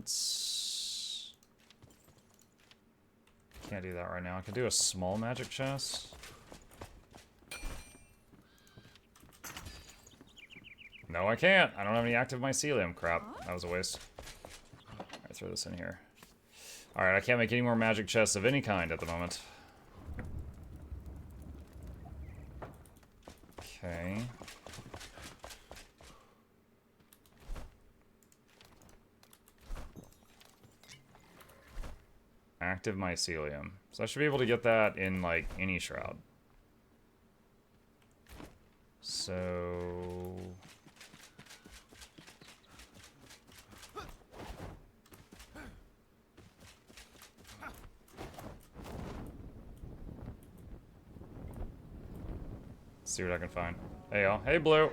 Let's... Can't do that right now. I can do a small magic chest. No, I can't. I don't have any active mycelium. Crap. That was a waste. Alright, throw this in here. Alright, I can't make any more magic chests of any kind at the moment. Okay. Active mycelium. So I should be able to get that in, like, any shroud. So... see what I can find. Hey, y'all. Hey, Blue.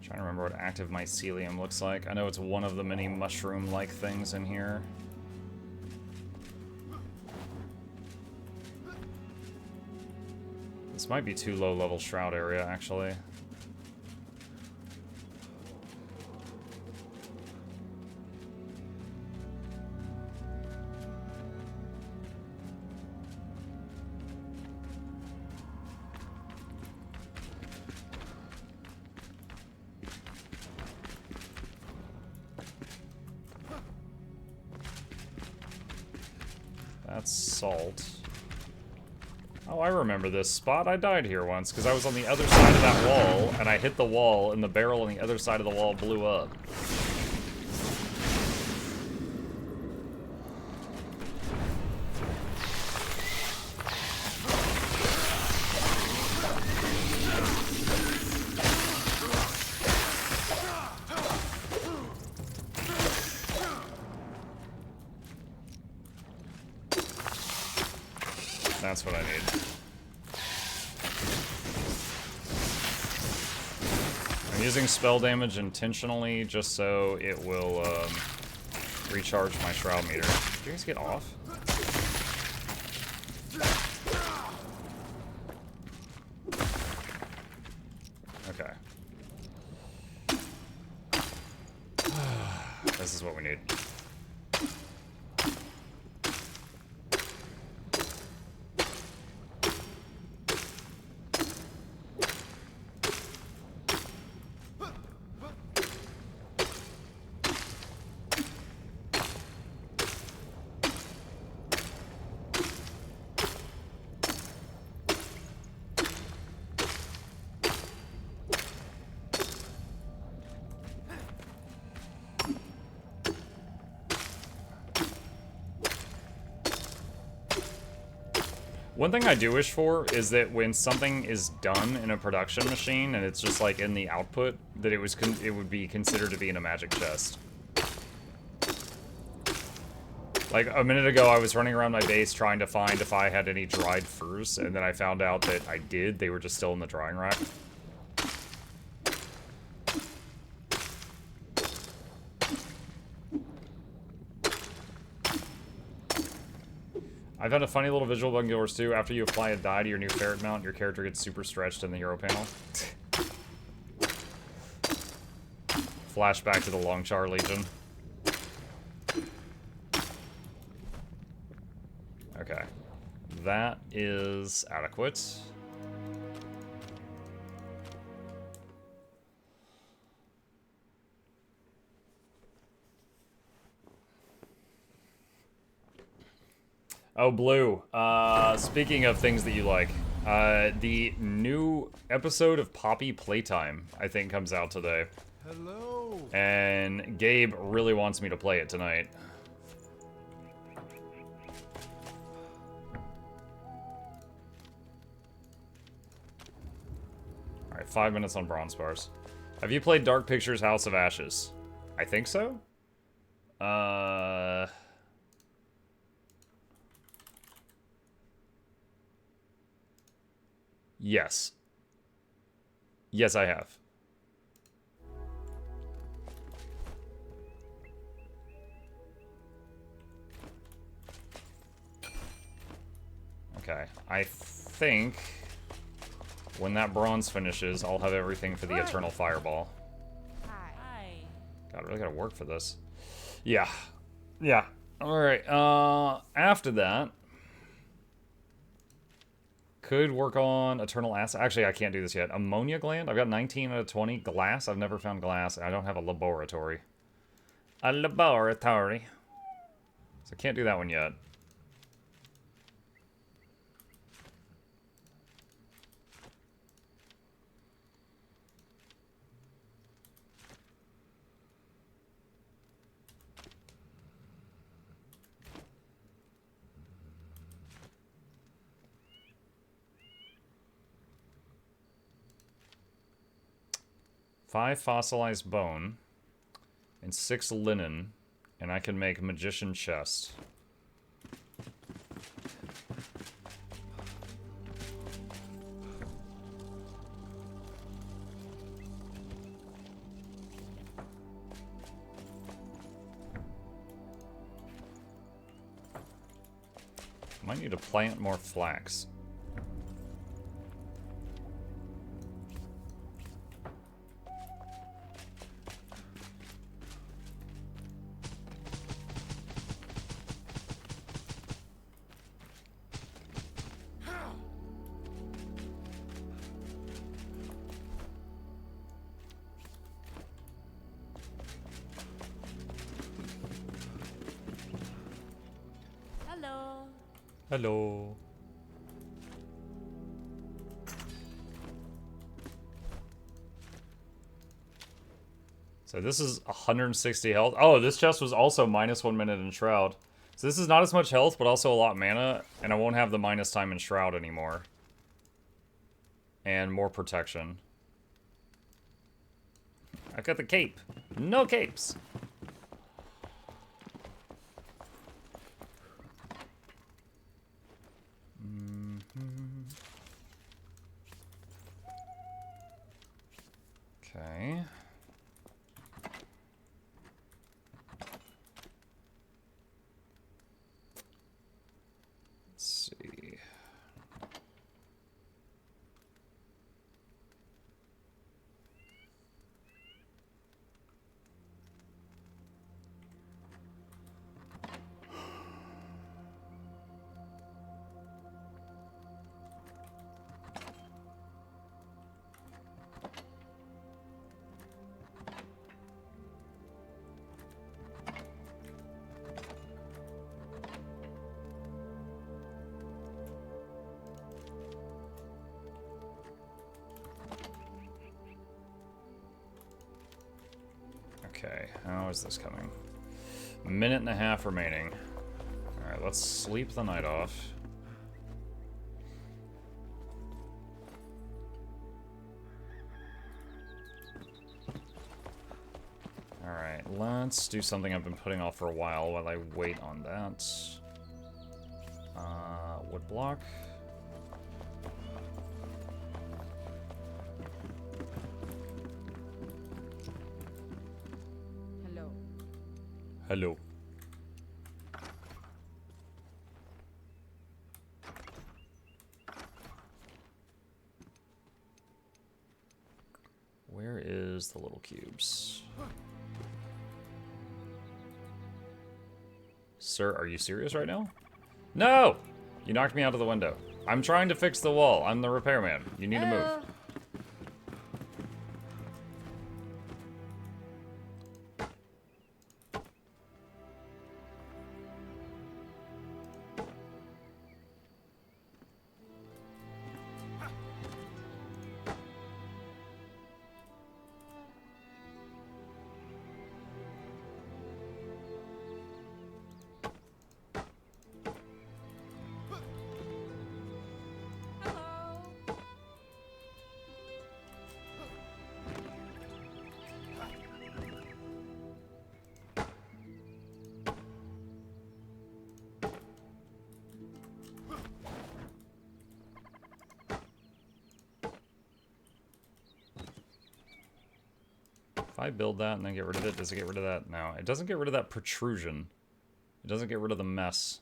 Trying to remember what active mycelium looks like. I know it's one of the many mushroom-like things in here. This might be too low-level shroud area, actually. That's salt. Oh, I remember this spot. I died here once because I was on the other side of that wall, and I hit the wall, and the barrel on the other side of the wall blew up. That's what I need. I'm using spell damage intentionally just so it will recharge my shroud meter. Did you guys get off? Okay. This is what we need. One thing I do wish for is that when something is done in a production machine and it's just like in the output, that it would be considered to be in a magic chest. Like a minute ago, I was running around my base trying to find if I had any dried furs, and then I found out that I did. They were just still in the drying rack. I found a funny little visual bug in Guild 2. After you apply a dye to your new ferret mount, your character gets super stretched in the hero panel. Flashback to the Longchar Legion. Okay. That is adequate. Oh, Blue. Speaking of things that you like, the new episode of Poppy Playtime, I think, comes out today. Hello. And Gabe really wants me to play it tonight. Alright, 5 minutes on bronze bars. Have you played Dark Pictures House of Ashes? I think so. Yes. Yes, I have. Okay. I think when that bronze finishes, I'll have everything for the Eternal Fireball. God, I really gotta work for this. Yeah. Yeah. Alright, after that... Could work on Eternal Acid. Actually, I can't do this yet. Ammonia gland? I've got 19 out of 20. Glass? I've never found glass. I don't have a laboratory. A laboratory. So I can't do that one yet. Five fossilized bone and 6 linen, and I can make magician chest. Might need to plant more flax. Hello. So this is 160 health. Oh, this chest was also minus 1 minute in Shroud. So this is not as much health, but also a lot of mana, and I won't have the minus time in Shroud anymore. And more protection. I've got the cape. No capes. Okay. Let's see. Okay, how is this coming? A minute and a half remaining. Alright, let's sleep the night off. Alright, let's do something I've been putting off for a while I wait on that. Wood block. Hello. Where is the little cubes? Sir, are you serious right now? No! You knocked me out of the window. I'm trying to fix the wall. I'm the repairman. You need to move. If I build that and then get rid of it, does it get rid of that? No, it doesn't get rid of that protrusion. It doesn't get rid of the mess.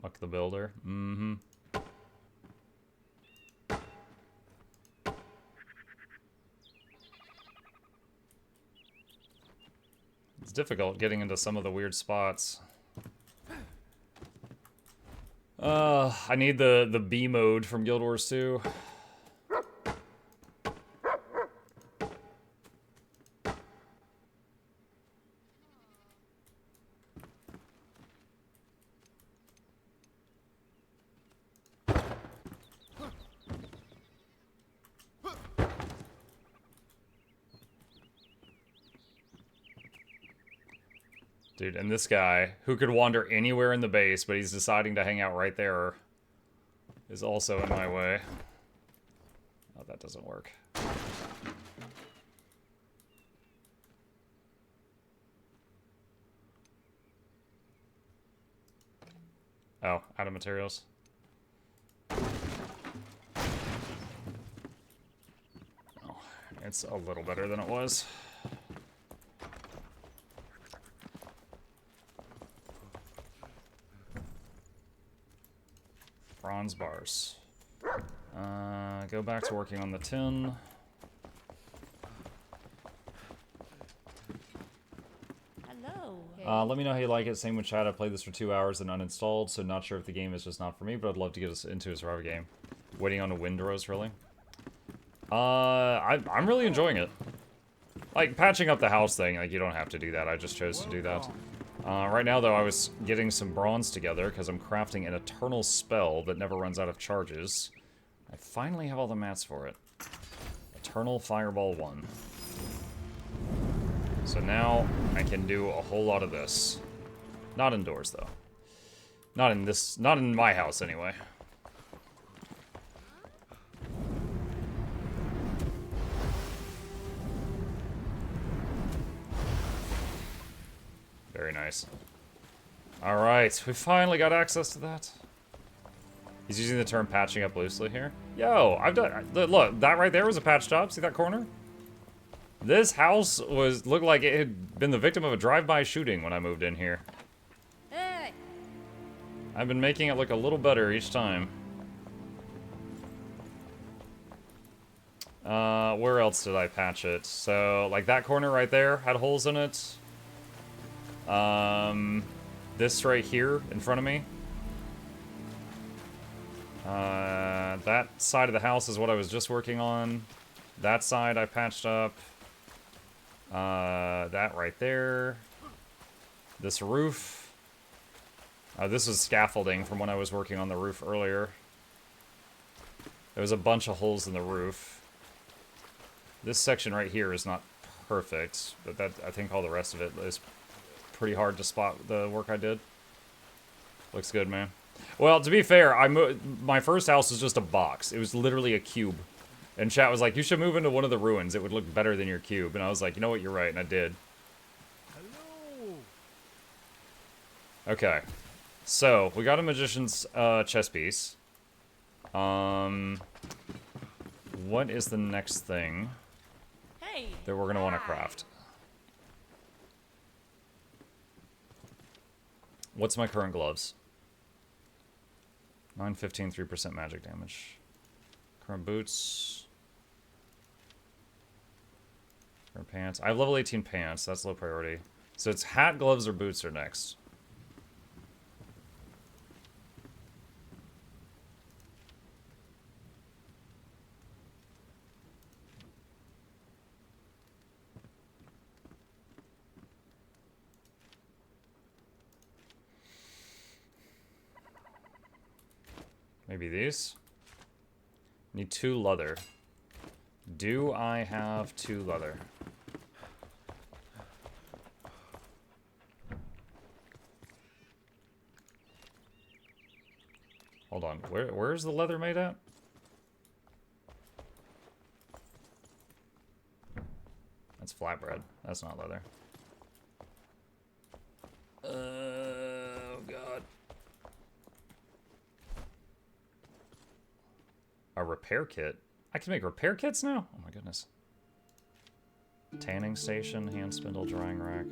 Muck the builder. Mm-hmm. It's difficult getting into some of the weird spots. I need the B mode from Guild Wars 2. Dude, and this guy, who could wander anywhere in the base, but he's deciding to hang out right there, is also in my way. Oh, that doesn't work. Oh, out of materials. Oh, it's a little better than it was. Bronze bars. Go back to working on the tin. Hello. Let me know how you like it. Same with chat. I played this for 2 hours and uninstalled, so not sure if the game is just not for me, but I'd love to get us into a survival game. Waiting on a Windrose, really? I'm really enjoying it. Like, patching up the house thing, like, you don't have to do that. I just chose to do that. Right now, though, I was getting some bronze together because I'm crafting an eternal spell that never runs out of charges. I finally have all the mats for it. Eternal Fireball 1. So now I can do a whole lot of this. Not indoors, though. Not in my house, anyway. Very nice. Alright, we finally got access to that. He's using the term patching up loosely here. Yo, I've done... Look, that right there was a patch job. See that corner? This house looked like it had been the victim of a drive-by shooting when I moved in here. Hey. I've been making it look a little better each time. Where else did I patch it? So, like that corner right there had holes in it. This right here in front of me. That side of the house is what I was just working on. That side I patched up. That right there. This roof. This is scaffolding from when I was working on the roof earlier. There was a bunch of holes in the roof. This section right here is not perfect, but that I think all the rest of it is pretty hard to spot the work I did. Looks good, man. Well, to be fair, my first house was just a box. It was literally a cube. And chat was like, you should move into one of the ruins. It would look better than your cube. And I was like, you know what, you're right, and I did. Hello. Okay. So, we got a magician's chess piece. What is the next thing that we're going to want to craft? What's my current gloves? 915, 3% magic damage. Current boots. Current pants. I have level 18 pants. That's low priority. So it's hat, gloves, or boots are next. Maybe these? Need 2 leather. Do I have 2 leather? Hold on. Where's the leather made at? That's flatbread. That's not leather. Oh, God. repair kit. I can make repair kits now? Oh my goodness. Tanning station, hand spindle, drying rack.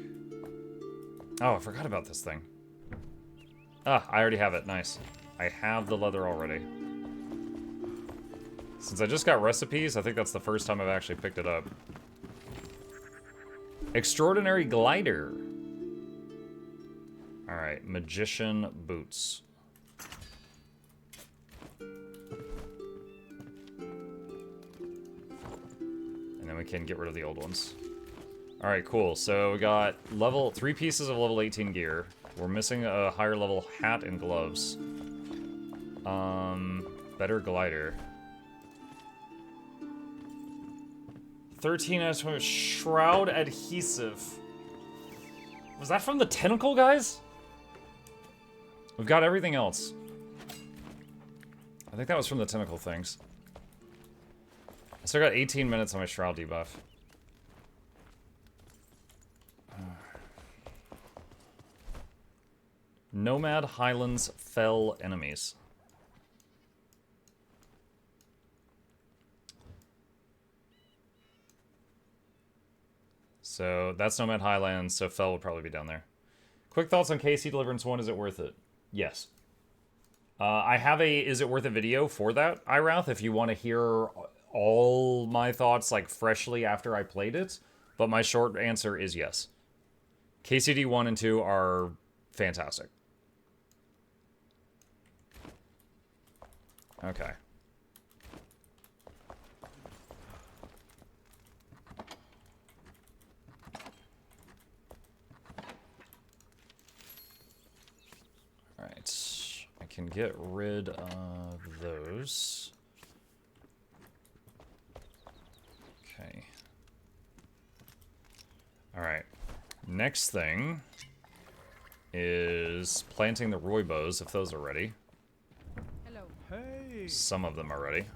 Oh, I forgot about this thing. Ah, I already have it. Nice. I have the leather already. Since I just got recipes, I think that's the first time I've actually picked it up. Extraordinary glider. Alright, magician boots. And then we can get rid of the old ones. Alright, cool. So we got 3 pieces of level 18 gear. We're missing a higher level hat and gloves. Better glider. 13 out of 20. Shroud adhesive. Was that from the tentacle, guys? We've got everything else. I think that was from the tentacle things. I still got 18 minutes on my shroud debuff. Nomad Highlands fell enemies. So that's Nomad Highlands, so fell would probably be down there. Quick thoughts on KC Deliverance 1, is it worth it? Yes. I have a Is It Worth It video for that, Irath, if you want to hear all my thoughts like freshly after I played it. But my short answer is yes. KCD 1 and 2 are fantastic. Okay. Alright. I can get rid of those. Okay. Alright. Next thing is planting the rooibos, if those are ready. Hello. Hey. Some of them are ready.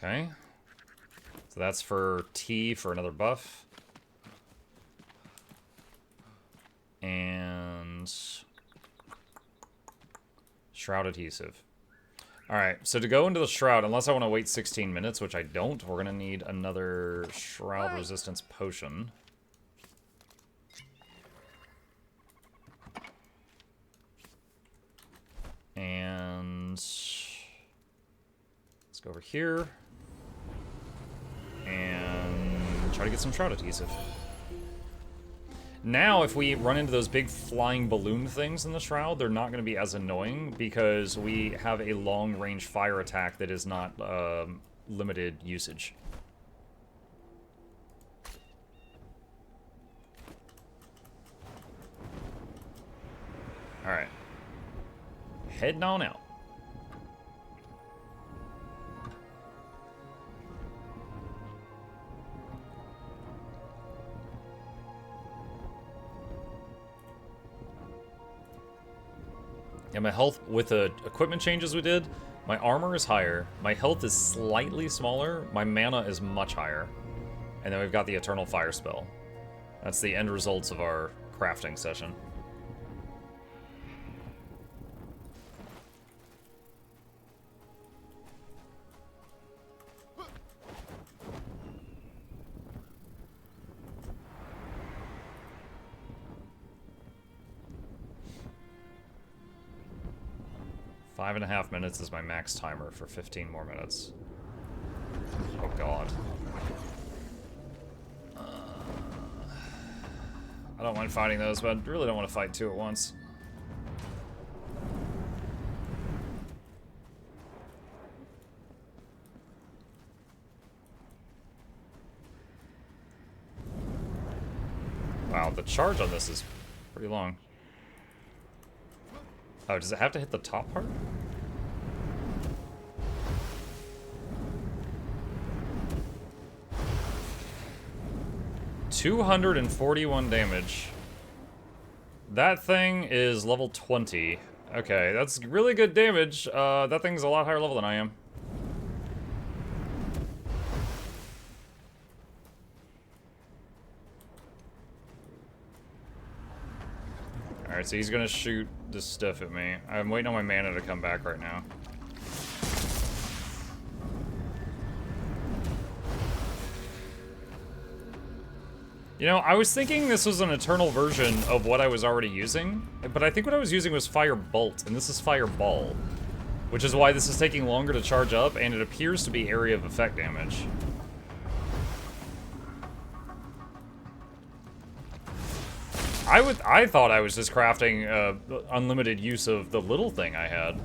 Okay. So that's for T for another buff. And shroud adhesive. Alright, so to go into the shroud, unless I want to wait 16 minutes, which I don't, we're going to need another shroud resistance potion. And let's go over here and try to get some shroud adhesive. Now, if we run into those big flying balloon things in the shroud, they're not going to be as annoying because we have a long-range fire attack that is not limited usage. Alright. Heading on out. Yeah, my health, with the equipment changes we did, my armor is higher, my health is slightly smaller, my mana is much higher. And then we've got the Eternal Fire spell. That's the end results of our crafting session. Five and a half minutes is my max timer for 15 more minutes. Oh god. I don't mind fighting those, but I really don't want to fight two at once. Wow, the charge on this is pretty long. Oh, does it have to hit the top part? $241 damage. That thing is level 20. Okay, that's really good damage. That thing's a lot higher level than I am. Alright, so he's gonna shoot this stuff at me. I'm waiting on my mana to come back right now. You know, I was thinking this was an eternal version of what I was already using, but I think what I was using was Fire Bolt, and this is Fire Ball, which is why this is taking longer to charge up, and it appears to be area of effect damage. I thought I was just crafting unlimited use of the little thing I had.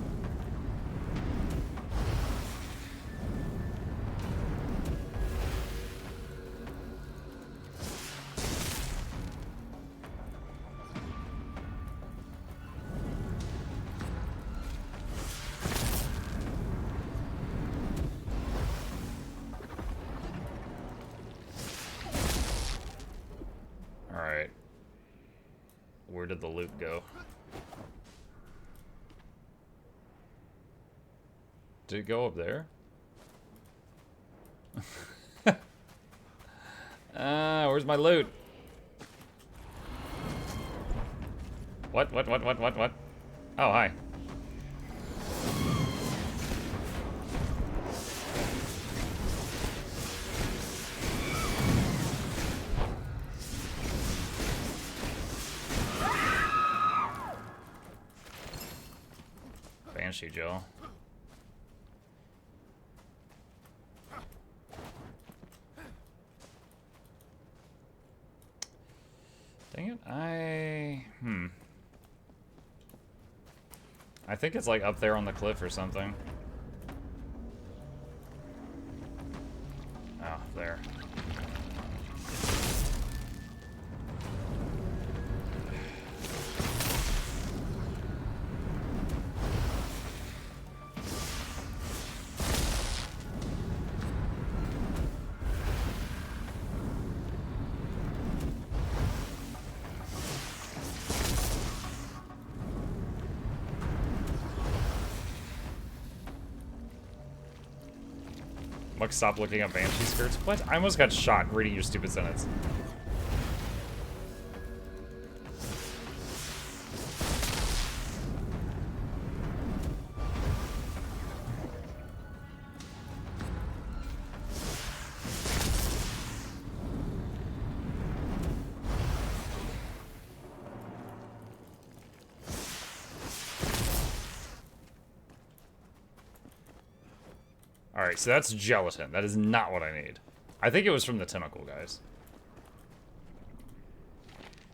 Alright. Where did the loot go? Did it go up there? Where's my loot? What? Oh, hi. Banshee Joe. Dang it, I think it's like up there on the cliff or something. Oh, there. Muck, stop looking up Banshee skirts. What? I almost got shot reading your stupid sentence. Alright, so that's gelatin. That is not what I need. I think it was from the tentacle, guys.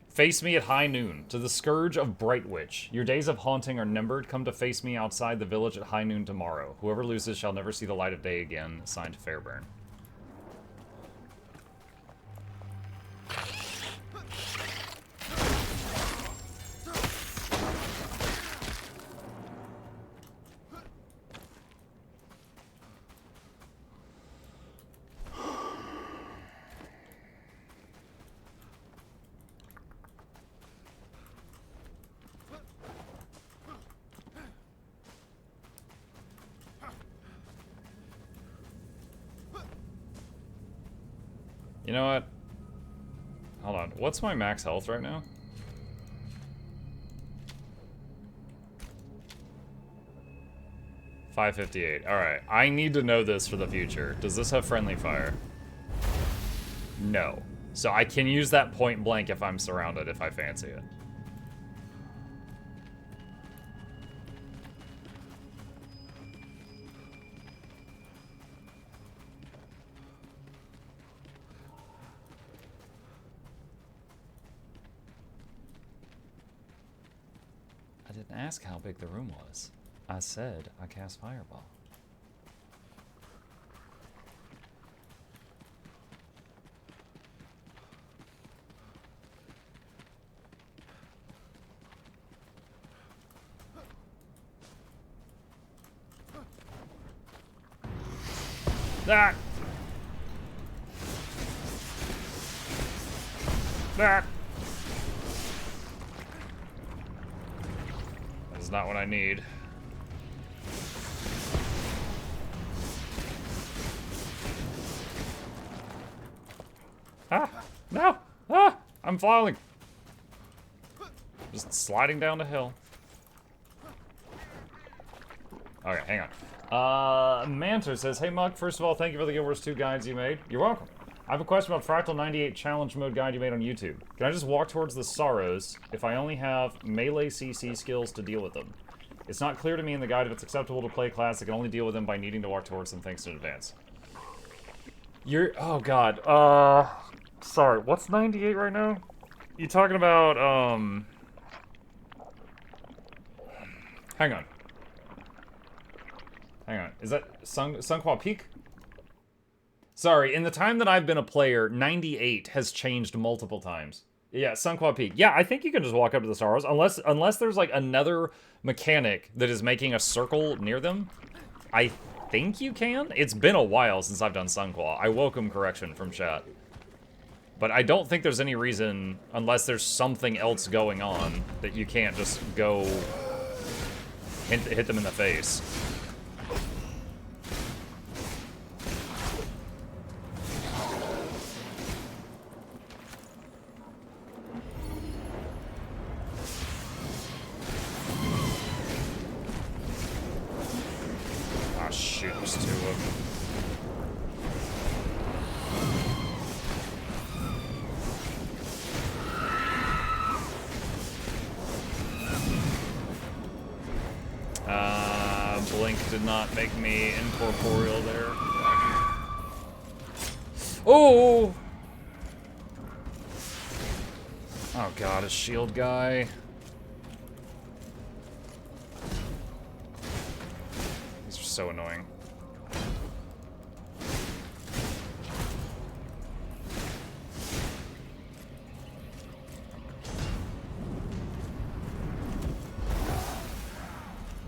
Face me at high noon, to the scourge of Bright Witch. Your days of haunting are numbered. Come to face me outside the village at high noon tomorrow. Whoever loses shall never see the light of day again. Signed, Fairburn. You know what? Hold on. What's my max health right now? $558. Alright. I need to know this for the future. Does this have friendly fire? No. So I can use that point blank if I'm surrounded, if I fancy it. I didn't ask how big the room was. I said I cast Fireball. That. That's not what I need. Ah! No! Ah! I'm falling! Just sliding down the hill. Okay, hang on. Manter says, hey Muck, first of all, thank you for the Guild Wars 2 guides you made. You're welcome. I have a question about Fractal 98 challenge mode guide you made on YouTube. Can I just walk towards the Sorrows if I only have melee CC skills to deal with them? It's not clear to me in the guide if it's acceptable to play Classic and only deal with them by needing to walk towards them. Thanks in advance. Oh god. Sorry, what's 98 right now? You talking about, Hang on. Hang on. Is that Sunqua Peak? Sorry, in the time that I've been a player, 98 has changed multiple times. Yeah, Sunqua Peak. Yeah, I think you can just walk up to the Sorrows, unless there's like another mechanic that is making a circle near them. I think you can. It's been a while since I've done Sunqua. I welcome correction from chat. But I don't think there's any reason, unless there's something else going on, that you can't just go hit them in the face. Ah, shoot, there's two of them. Blink did not make me incorporeal there. Oh! Oh god, a shield guy. These are so annoying.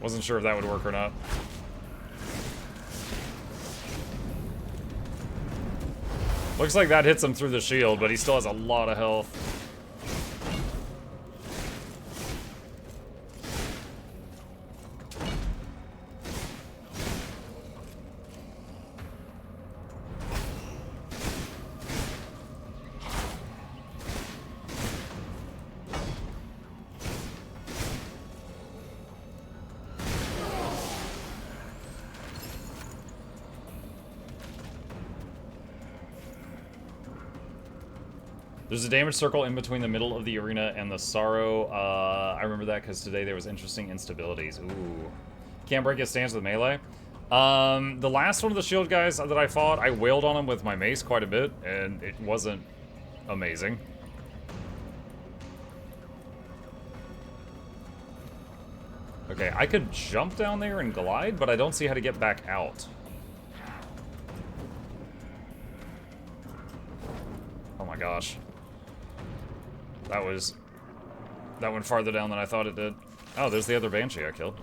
Wasn't sure if that would work or not. Looks like that hits him through the shield, but he still has a lot of health. There's a damage circle in between the middle of the arena and the Sorrow. I remember that because today there was interesting instabilities. Ooh. Can't break his stance with melee. The last one of the shield guys that I fought, I wailed on him with my mace quite a bit, and it wasn't amazing. Okay, I could jump down there and glide, but I don't see how to get back out. Oh my gosh. That went farther down than I thought it did. Oh, there's the other Banshee I killed.